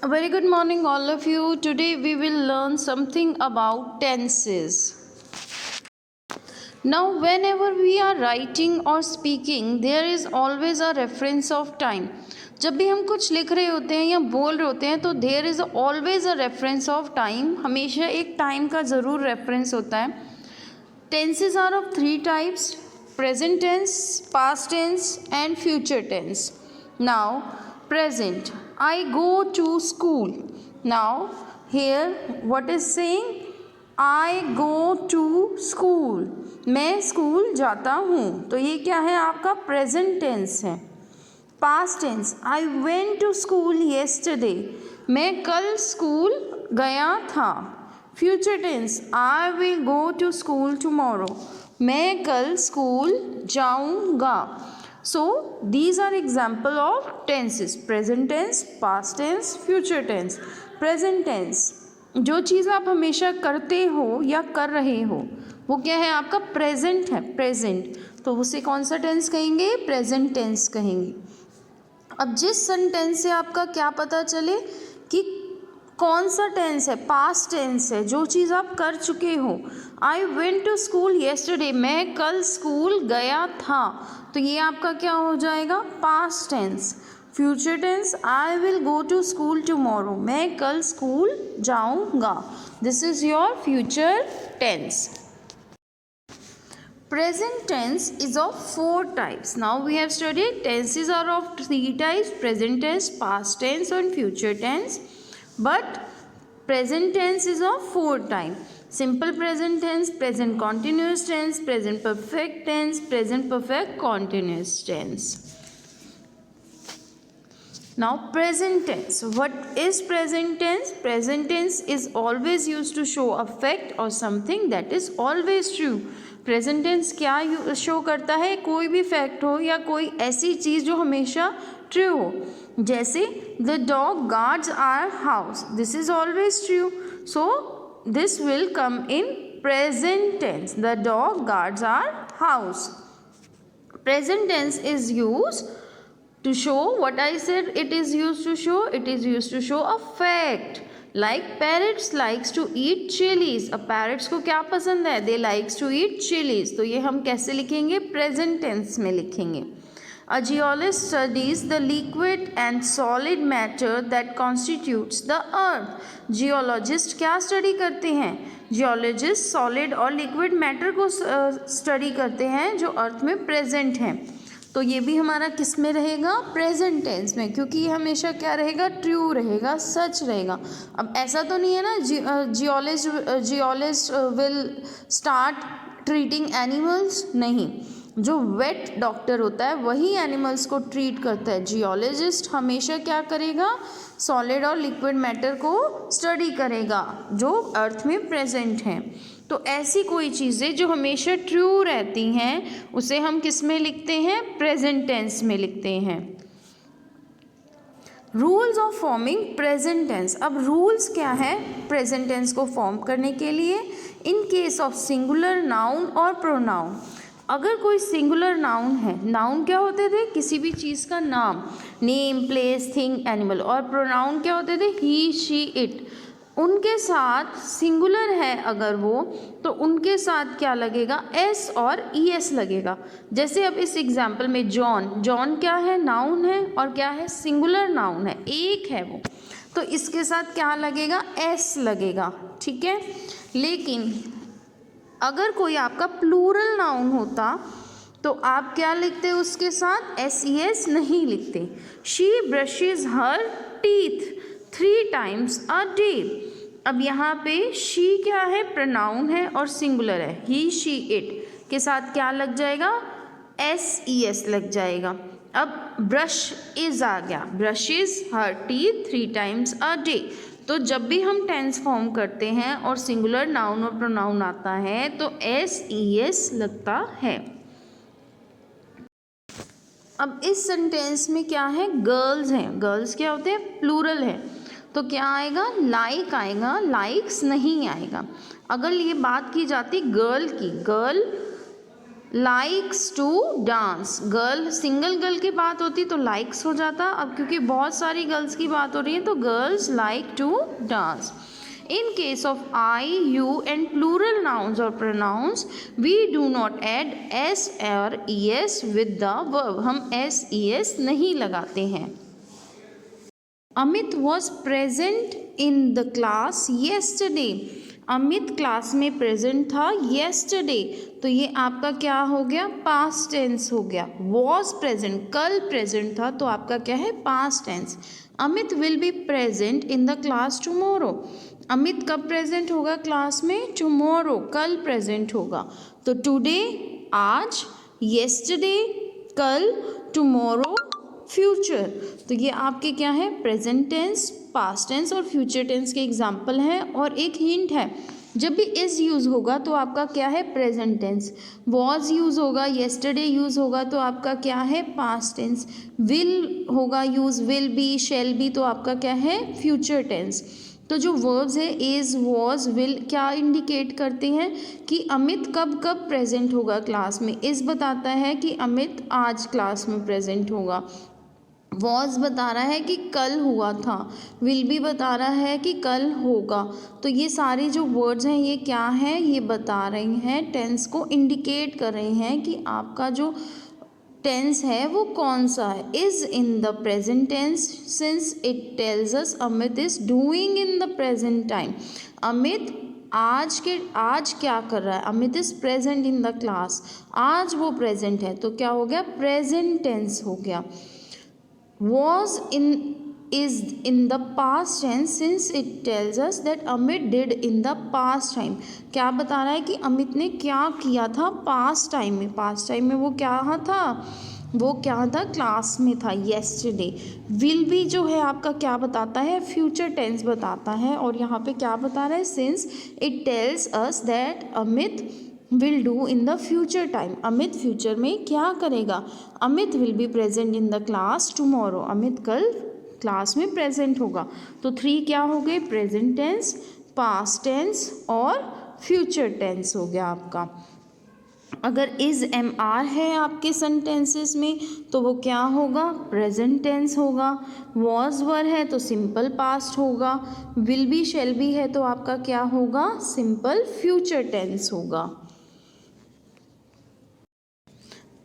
A very good morning, all of you. Today we will learn something about tenses. Now, whenever we are writing or speaking, there is always a reference of time. जब भी हम कुछ लिख रहे होते हैं या बोल रहे होते हैं तो there is always a reference of time. हमेशा एक टाइम का ज़रूर रेफरेंस होता है. Tenses are of 3 types: present tense, past tense and future tense. Now present, I go to school. Now here what is saying? I go to school. मैं school जाता हूँ. तो ये क्या है? आपका प्रेजेंट टेंस है. Past tense, I went to school yesterday. मैं कल स्कूल गया था. Future tense, I will go to school tomorrow. मैं कल स्कूल जाऊँगा. So these are example of tenses: present tense, past tense, future tense. Present tense, जो चीज़ आप हमेशा करते हो या कर रहे हो वो क्या है? आपका प्रेजेंट है. प्रेजेंट, तो उसे कौन सा टेंस कहेंगे? प्रेजेंट टेंस कहेंगे. अब जिस सेंटेंस से आपका क्या पता चले कि कौन सा टेंस है? पास्ट टेंस है, जो चीज़ आप कर चुके हो. I went to school yesterday, मैं कल स्कूल गया था. तो ये आपका क्या हो जाएगा? Past tense. Future tense, I will go to school tomorrow, मैं कल स्कूल जाऊंगा. This is your future tense. Present tense is of 4 types. Now we have studied tenses are of 3 types: present tense, past tense and future tense. But present tense is of 4 types: simple present tense, present continuous tense, present perfect tense, present perfect continuous tense. Now present tense. What is present tense? Present tense is always used to show a fact or something that is always true. Present tense क्या show करता है? कोई भी fact हो या कोई ऐसी चीज़ जो हमेशा ट्रू हो. जैसे the dog guards our house, this is always true. So this will come in present tense. The dog guards our house. Present tense is used to show what I said it is used to show. It is used to show a fact. Like parrots likes to eat chilies. अब parrots को क्या पसंद है? They likes to eat chilies. तो ये हम कैसे लिखेंगे? present tense में लिखेंगे. A geologist studies the liquid and solid matter that constitutes the earth. Geologist क्या स्टडी करते हैं? Geologist solid और liquid matter को स्टडी करते हैं जो अर्थ में प्रेजेंट हैं. तो ये भी हमारा किस में रहेगा? प्रेजेंट टेंस में, क्योंकि ये हमेशा क्या रहेगा? ट्रू रहेगा, सच रहेगा. अब ऐसा तो नहीं है ना geologist will start treating animals. नहीं, जो वेट डॉक्टर होता है वही एनिमल्स को ट्रीट करता है. जियोलॉजिस्ट हमेशा क्या करेगा? सॉलिड और लिक्विड मैटर को स्टडी करेगा जो अर्थ में प्रेजेंट हैं. तो ऐसी कोई चीज़ें जो हमेशा ट्रू रहती हैं उसे हम किस में लिखते हैं? प्रेजेंट टेंस में लिखते हैं. Rules of forming present tense. अब रूल्स क्या है प्रेजेंट टेंस को फॉर्म करने के लिए? In case of singular noun और प्रोनाउन. अगर कोई सिंगुलर नाउन है, नाउन क्या होते थे? किसी भी चीज़ का नाम, नेम, प्लेस, थिंग, एनिमल. और प्रोनाउन क्या होते थे? ही, शी, इट. उनके साथ सिंगुलर है अगर वो, तो उनके साथ क्या लगेगा? एस और ई एस लगेगा. जैसे अब इस एग्जाम्पल में जॉन, जॉन क्या है? नाउन है और क्या है? सिंगुलर नाउन है, एक है वो. तो इसके साथ क्या लगेगा? एस लगेगा. ठीक है. लेकिन अगर कोई आपका प्लूरल नाउन होता तो आप क्या लिखते? उसके साथ एस ई एस नहीं लिखते. She brushes her teeth 3 times a day. अब यहाँ पे शी क्या है? प्रोनाउन है और सिंगुलर है. ही, शी, इट के साथ क्या लग जाएगा? एस ई एस लग जाएगा. अब ब्रश इज आ गया. Brushes her teeth 3 times a day. तो जब भी हम टेंस फॉर्म करते हैं और सिंगुलर नाउन और प्रोनाउन आता है तो एस ई एस लगता है. अब इस सेंटेंस में क्या है? गर्ल्स हैं. गर्ल्स क्या होते हैं? प्लूरल है. तो क्या आएगा? लाइक आएगा, लाइक्स नहीं आएगा. अगर ये बात की जाती गर्ल की, girl likes to dance, girl single girl की बात होती तो लाइक्स हो जाता, अब क्योंकि बहुत सारी गर्ल्स की बात हो रही है तो girls like to dance. In case of I, you and plural nouns or pronouns, we do not add s or es with the verb. हम s es नहीं लगाते हैं. Amit was present in the class yesterday. Amit class में present था yesterday, तो ये आपका क्या हो गया, पास्ट टेंस हो गया. was present, कल प्रेजेंट था तो आपका क्या है, past tense. Amit will be present in the class tomorrow. Amit कब प्रेजेंट होगा क्लास में, टुमारो, कल प्रेजेंट होगा. तो टुडे आज, येस्टरडे कल, टुमारो फ्यूचर. तो ये आपके क्या है, प्रेजेंट टेंस, पास्ट टेंस और फ्यूचर टेंस के एग्जाम्पल हैं. और एक हिंट है, जब भी इज यूज़ होगा तो आपका क्या है, प्रेजेंट टेंस. वॉज यूज़ होगा, येस्टरडे यूज़ होगा तो आपका क्या है, पास्ट टेंस. विल होगा use, will be, shall be, तो आपका क्या है, फ्यूचर टेंस. तो जो वर्ब्स है इज़, वॉज, विल, क्या इंडिकेट करते हैं कि अमित कब कब प्रेजेंट होगा क्लास में. इज़ बताता है कि अमित आज क्लास में प्रेजेंट होगा. वॉज बता रहा है कि कल हुआ था. विल भी बता रहा है कि कल होगा. तो ये सारे जो वर्ड्स हैं ये क्या हैं, ये बता रहे हैं, टेंस को इंडिकेट कर रहे हैं कि आपका जो टेंस है वो कौन सा है. Is in the present tense since it tells us Amit is doing in the present time. Amit आज क्या कर रहा है, Amit is present in the class, आज वो प्रेजेंट है तो क्या हो गया, प्रेजेंट टेंस हो गया. was is in the past tense since it tells us that Amit did in the past time. क्या बता रहा है कि अमित ने क्या किया था पास्ट टाइम में. पास्ट टाइम में वो क्या था, वो क्या था, क्लास में था yesterday. विल भी जो है आपका क्या बताता है, फ्यूचर टेंस बताता है. और यहाँ पे क्या बता रहा है, since it tells us that Amit will do in the future time. Amit future में क्या करेगा. Amit will be present in the class tomorrow. Amit कल क्लास में प्रेजेंट होगा. तो 3 क्या हो गए, प्रेजेंट टेंस, पास्ट टेंस और फ्यूचर टेंस हो गया आपका. अगर इज़ एम आर है आपके सेंटेंसेस में तो वो क्या होगा, प्रेजेंट टेंस होगा. वॉज वर है तो सिंपल पास्ट होगा. विल बी शेल बी है तो आपका क्या होगा, सिंपल फ्यूचर टेंस होगा.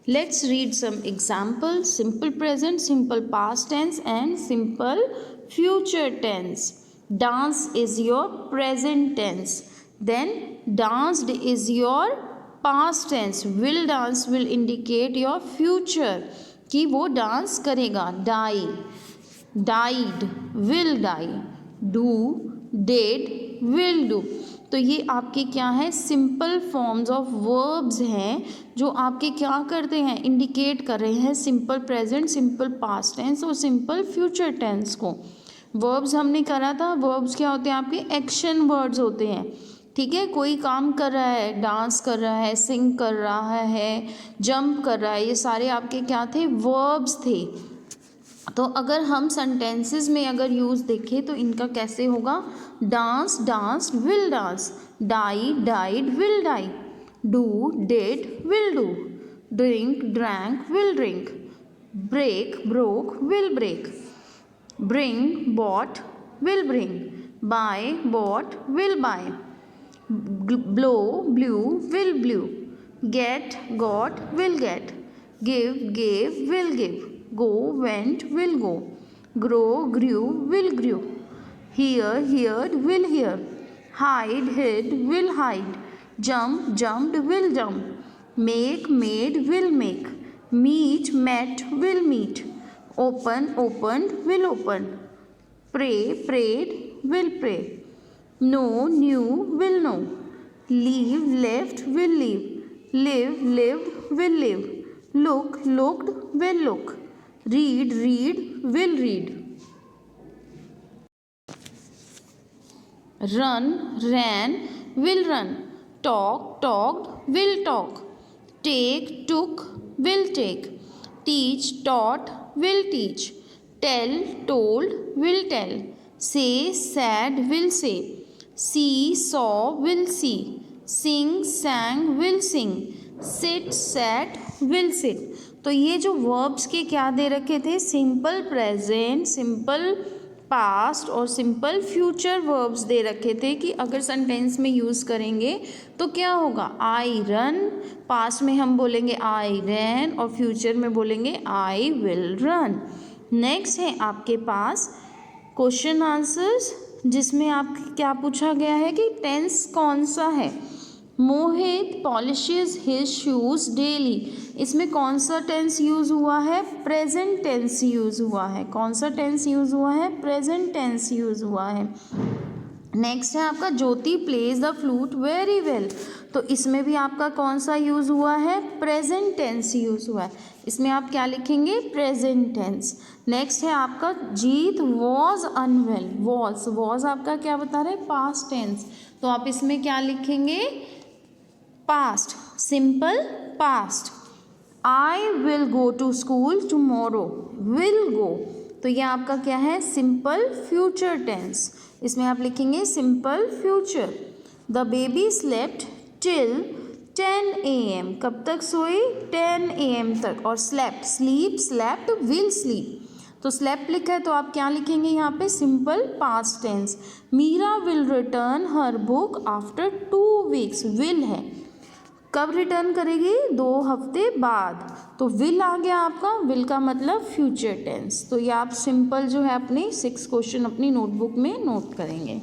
Let's read some examples. Simple present, simple past tense and simple future tense. Dance is your present tense. Then danced is your past tense. Will dance will indicate your future कि वो dance करेगा. Die, died, will die. Do, did, will do. तो ये आपके क्या है, simple forms of verbs हैं जो आपके क्या करते हैं, इंडिकेट कर रहे हैं simple present, simple past tense और सिंपल फ्यूचर टेंस को. वर्ब्स हमने करा था, वर्ब्स क्या होते हैं आपके, एक्शन वर्ड्स होते हैं. ठीक है, कोई काम कर रहा है, डांस कर रहा है, सिंग कर रहा है, जंप कर रहा है, ये सारे आपके क्या थे, वर्ब्स थे. तो अगर हम सेंटेंसेस में अगर यूज़ देखें तो इनका कैसे होगा, dance danced will dance, die died will die, do did will do, drink drank will drink, break broke will break, bring bought will bring, buy bought will buy, blow blew will blew, get got will get, give gave will give, go went will go, grow grew will grew, hear heard will hear, hide hid will hide, jump jumped will jump, make made will make, meet met will meet, open opened will open, pray prayed will pray, know knew will know, leave left will leave, live lived will live, look looked will look, read read will read, run ran will run, talk talked will talk, take took will take, teach taught will teach, tell told will tell, say said will say, see saw will see, sing sang will sing, sit, sat, will sit. तो ये जो verbs के क्या दे रखे थे, simple present, simple past और simple future verbs दे रखे थे कि अगर सेंटेंस में यूज़ करेंगे तो क्या होगा, आई रन, पास्ट में हम बोलेंगे आई रैन और फ्यूचर में बोलेंगे आई विल रन। नेक्स्ट है आपके पास क्वेश्चन आंसर्स, जिसमें आप क्या पूछा गया है कि टेंस कौन सा है। मोहित पॉलिशेस हिज शूज़ डेली, इसमें कौन सा टेंस यूज़ हुआ है, प्रेजेंट टेंस यूज़ हुआ है। कौन सा टेंस यूज़ हुआ है, प्रेजेंट टेंस यूज़ हुआ है। नेक्स्ट है आपका Jyoti plays the flute very well, तो इसमें भी आपका कौन सा यूज़ हुआ है, प्रेजेंट टेंस यूज़ हुआ है। इसमें आप क्या लिखेंगे, प्रेजेंट टेंस। नेक्स्ट है आपका जीत वॉज अनवेल, वॉज आपका क्या बता रहे हैं, पास्ट टेंस, तो आप इसमें क्या लिखेंगे, past, simple past. I will go to school tomorrow, will go, तो ये आपका क्या है, सिंपल फ्यूचर टेंस, इसमें आप लिखेंगे simple future. The baby slept till 10 AM, कब तक सोई, 10 AM तक, और slept, sleep, slept, will sleep, तो स्लेप्ट लिखा है तो आप क्या लिखेंगे यहाँ पे, simple past tense. Meera will return her book after 2 weeks, will है, कब रिटर्न करेगी, 2 हफ्ते बाद, तो विल आ गया आपका, विल का मतलब फ्यूचर टेंस। तो ये आप सिंपल जो है अपनी 6 क्वेश्चन अपनी नोटबुक में नोट करेंगे।